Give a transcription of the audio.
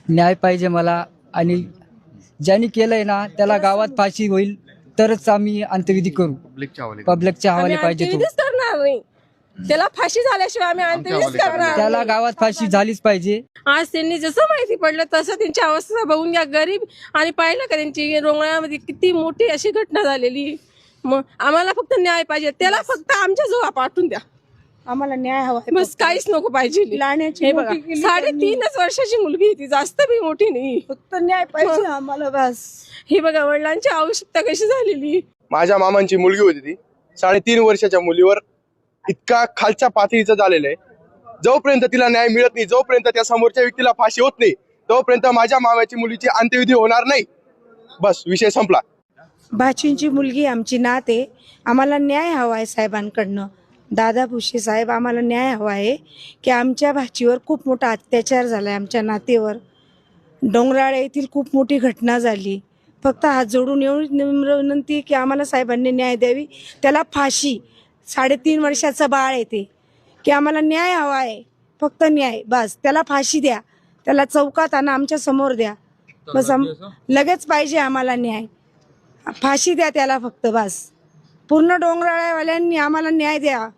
न्याय पाहिजे मला, आणि ज्यांनी केलंय ना त्याला गावात फाशी होईल तरच आम्ही अंत्यविधी करू. पब्लिकच्या आम्ही हवाले पाहिजे तो. अंत्यविधीच करणार नाही, त्याला फाशी झाल्याशिवाय आम्ही अंत्यविधीच करणार त्याला नाही. गावात फाशी झालीच पाहिजे. आज त्यांनी जसं माहिती पडलं तसं त्यांची अवस्था बघून घ्या, गरीब, आणि पाहिलं का त्यांची रोंगळ्यामध्ये किती मोठी अशी घटना झालेली. मग आम्हाला फक्त न्याय पाहिजे, त्याला फक्त आमच्या जवळ पाठवून द्या, आम्हाला न्याय हवा आहे. बस काहीच नको पाहिजे. लहाण्याची हे बघा, मोठी केली 3.5 वर्षाची मुलगी आहे ती, जास्त बी मोठी नाही. फक्त न्याय पाहिजे आम्हाला बस. ही बघा वडिलांची आवश्यकता कशी झालेली. माझ्या मामांची मुलगी होती ती, 3.5 वर्षाच्या मुलीवर इतका खालच्या पातळीचं झालेलं आहे. जोपर्यंत तिला न्याय मिळत नाही, जोपर्यंत त्या समोरच्या व्यक्तीला फाशी होत नाही, तोपर्यंत माझ्या मामाची मुलीची अंत्यविधी होणार नाही. बस विषय संपला. भाचींची मुलगी आमची नात आहे, आम्हाला न्याय हवा आहे साहेबांकडनं. दादा भुसे साहेब, आम्हाला न्याय हवा आहे की आमच्या भाचीवर खूप मोठा अत्याचार झाला आहे, आमच्या नातेवर. डोंगराळे येथील खूप मोठी घटना झाली. फक्त हात जोडून एवढी विनंती आहे की आम्हाला साहेबांनी न्याय द्यावी. त्याला फाशी, 3.5 वर्षाचं बाळ येते, की आम्हाला न्याय हवा आहे, फक्त न्याय बस. त्याला फाशी द्या, त्याला चौकात आणा, आमच्या समोर द्या बस. लगेच पाहिजे आम्हाला न्याय, फाशी द्या त्याला फक्त बस. पूर्ण डोंगराळ्यावाल्यांनी आम्हाला न्याय द्या.